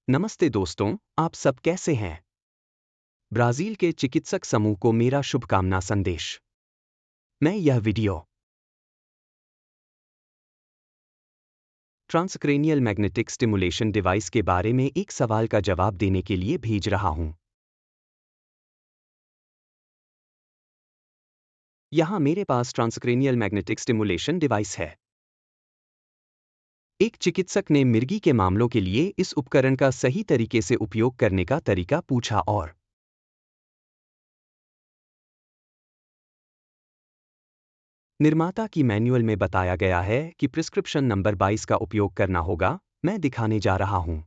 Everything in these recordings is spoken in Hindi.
नमस्ते दोस्तों, आप सब कैसे हैं? ब्राजील के चिकित्सक समूह को मेरा शुभकामना संदेश। मैं यह video transcranial magnetic stimulation device के बारे में एक सवाल का जवाब देने के लिए भेज रहा हूं। यहां मेरे पास ट्रांसक्रेनियल मैग्नेटिक स्टिमुलेशन डिवाइस है। एक चिकित्सक ने मिर्गी के मामलों के लिए इस उपकरण का सही तरीके से उपयोग करने का तरीका पूछा और निर्माता की मैन्युअल में बताया गया है कि प्रिस्क्रिप्शन नंबर 22 का उपयोग करना होगा। मैं दिखाने जा रहा हूं।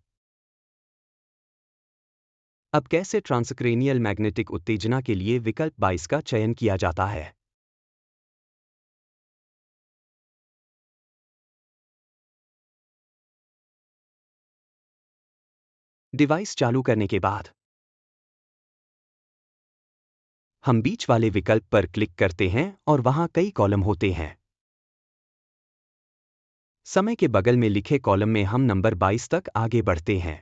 अब कैसे ट्रांसक्रेनियल मैग्नेटिक उत्तेजना के लिए विकल्प 22 का चयन किया जाता है। डिवाइस चालू करने के बाद हम बीच वाले विकल्प पर क्लिक करते हैं और वहां कई कॉलम होते हैं। समय के बगल में लिखे कॉलम में हम नंबर 22 तक आगे बढ़ते हैं।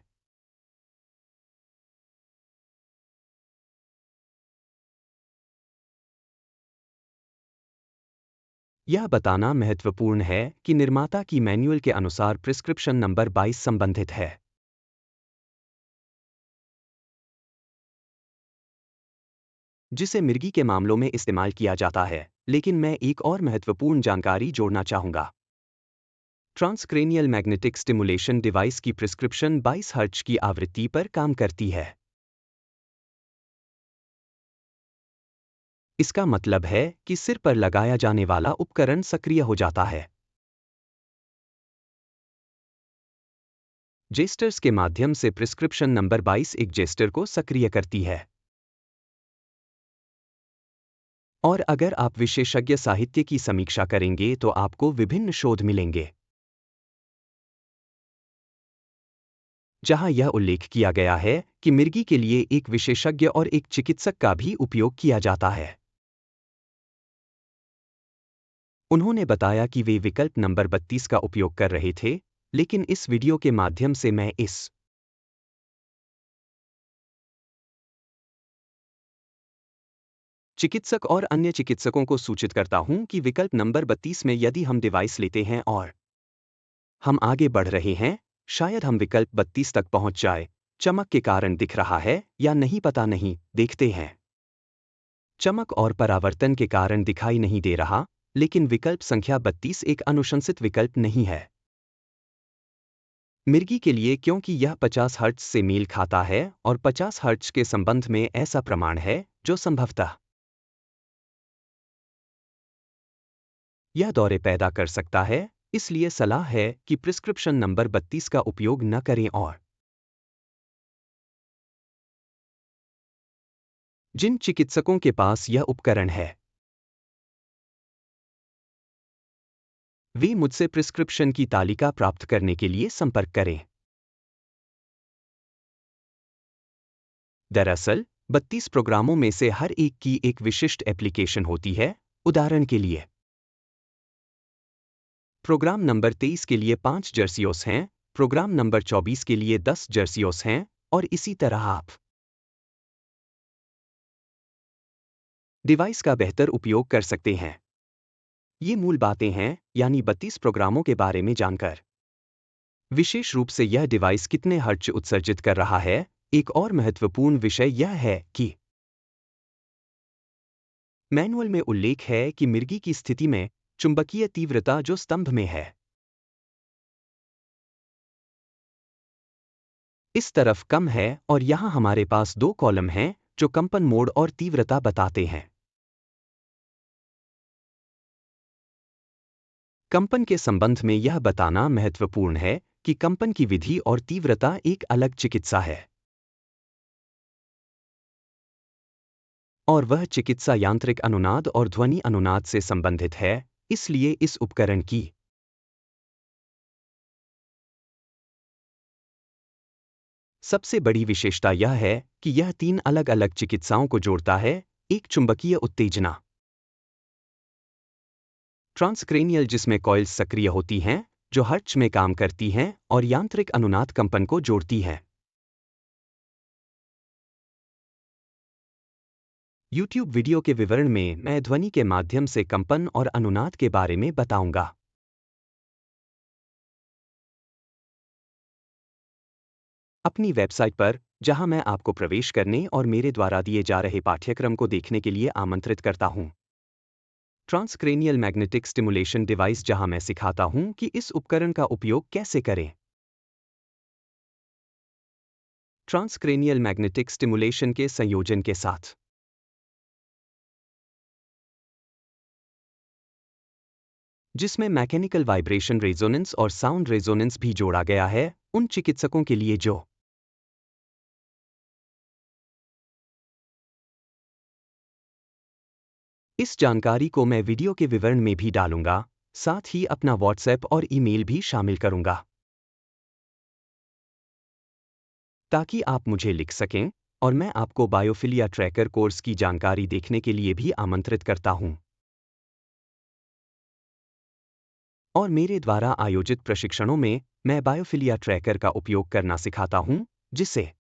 यह बताना महत्वपूर्ण है कि निर्माता की मैन्युअल के अनुसार प्रिस्क्रिप्शन नंबर 22 संबंधित है। जिसे मिर्गी के मामलों में इस्तेमाल किया जाता है, लेकिन मैं एक और महत्वपूर्ण जानकारी जोड़ना चाहूंगा। ट्रांसक्रेनियल मैग्नेटिक स्टिमुलेशन डिवाइस की प्रिस्क्रिप्शन 22 हर्ट्ज की आवृत्ति पर काम करती है। इसका मतलब है कि सिर पर लगाया जाने वाला उपकरण सक्रिय हो जाता है। जेस्टर्स के माध्यम से प्रिस्क्रिप्शन नंबर 22 एक जेस्टर को सक्रिय करती है। और अगर आप विशेषज्ञ साहित्य की समीक्षा करेंगे तो आपको विभिन्न शोध मिलेंगे जहां यह उल्लेख किया गया है कि मिर्गी के लिए एक विशेषज्ञ और एक चिकित्सक का भी उपयोग किया जाता है। उन्होंने बताया कि वे विकल्प नंबर 32 का उपयोग कर रहे थे, लेकिन इस वीडियो के माध्यम से मैं इस चिकित्सक और अन्य चिकित्सकों को सूचित करता हूं कि विकल्प नंबर 32 में यदि हम डिवाइस लेते हैं और हम आगे बढ़ रहे हैं, शायद हम विकल्प 32 तक पहुंच जाए। चमक के कारण दिख रहा है या नहीं पता नहीं, देखते हैं। चमक और परावर्तन के कारण दिखाई नहीं दे रहा, लेकिन विकल्प संख्या 32 एक अनुशंसित विकल्प नहीं है मिर्गी के लिए, क्योंकि यह 50 हर्ट्ज से मेल खाता है और 50 हर्ट्ज के संबंध में ऐसा प्रमाण है जो संभवतः यह दौरे पैदा कर सकता है। इसलिए सलाह है कि प्रिस्क्रिप्शन नंबर 32 का उपयोग न करें और जिन चिकित्सकों के पास यह उपकरण है वे मुझसे प्रिस्क्रिप्शन की तालिका प्राप्त करने के लिए संपर्क करें। दरअसल 32 प्रोग्रामों में से हर एक की एक विशिष्ट एप्लीकेशन होती है। उदाहरण के लिए प्रोग्राम नंबर 23 के लिए 5 जर्सियोस हैं, प्रोग्राम नंबर 24 के लिए 10 जर्सियोस हैं, और इसी तरह आप डिवाइस का बेहतर उपयोग कर सकते हैं। ये मूल बातें हैं, यानी 32 प्रोग्रामों के बारे में जानकर विशेष रूप से यह डिवाइस कितने हर्ट्ज उत्सर्जित कर रहा है। एक और महत्वपूर्ण विषय यह है कि मैनुअल में उल्लेख है कि मिर्गी की स्थिति में चुंबकीय तीव्रता जो स्तंभ में है इस तरफ कम है, और यहां हमारे पास दो कॉलम हैं जो कंपन मोड और तीव्रता बताते हैं। कंपन के संबंध में यह बताना महत्वपूर्ण है कि कंपन की विधि और तीव्रता एक अलग चिकित्सा है और वह चिकित्सा यांत्रिक अनुनाद और ध्वनि अनुनाद से संबंधित है। इसलिए इस उपकरण की सबसे बड़ी विशेषता यह है कि यह 3 अलग अलग चिकित्साओं को जोड़ता है। एक चुंबकीय उत्तेजना ट्रांसक्रेनियल, जिसमें कॉइल्स सक्रिय होती हैं जो हर्ट्ज में काम करती हैं और यांत्रिक अनुनाद कंपन को जोड़ती हैं। YouTube वीडियो के विवरण में मैं ध्वनि के माध्यम से कंपन और अनुनाद के बारे में बताऊंगा। अपनी वेबसाइट पर, जहां मैं आपको प्रवेश करने और मेरे द्वारा दिए जा रहे पाठ्यक्रम को देखने के लिए आमंत्रित करता हूं। ट्रांसक्रेनियल मैग्नेटिक स्टिमुलेशन डिवाइस, जहां मैं सिखाता हूं कि इस उपकरण का उपयोग कैसे करें। ट्रांसक्रेनियल मैग्नेटिक स्टिमुलेशन के संयोजन के साथ जिसमें मैकेनिकल वाइब्रेशन रेजोनेंस और साउंड रेजोनेंस भी जोड़ा गया है, उन चिकित्सकों के लिए जो इस जानकारी को मैं वीडियो के विवरण में भी डालूंगा, साथ ही अपना व्हाट्सएप और ईमेल भी शामिल करूंगा, ताकि आप मुझे लिख सकें और मैं आपको बायोफिलिया ट्रैकर कोर्स की जानकारी देखने के लिए भी आमंत्रित करता हूं। और मेरे द्वारा आयोजित प्रशिक्षणों में मैं बायोफिलिया ट्रैकर का उपयोग करना सिखाता हूं, जिसे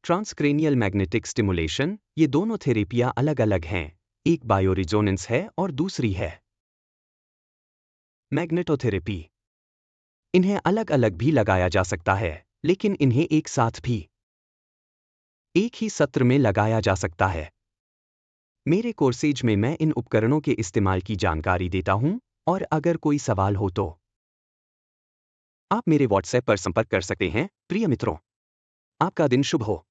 ट्रांसक्रेनियल मैग्नेटिक स्टिमुलेशन, ये दोनों थेरेपियां अलग-अलग हैं, एक बायोरिजोनेंस है और दूसरी है मैग्नेटोथेरेपी। इन्हें अलग-अलग भी लगाया जा सकता है, लेकिन इन्हें एक साथ भी एक ही सत्र में लगाया जा सकता है। मेरे कोर्सेज में मैं इन उपकरणों के इस्तेमाल की जानकारी देता हूं, और अगर कोई सवाल हो तो आप मेरे व्हाट्सएप पर संपर्क कर सकते हैं। प्रिय मित्रों, आपका दिन शुभ हो।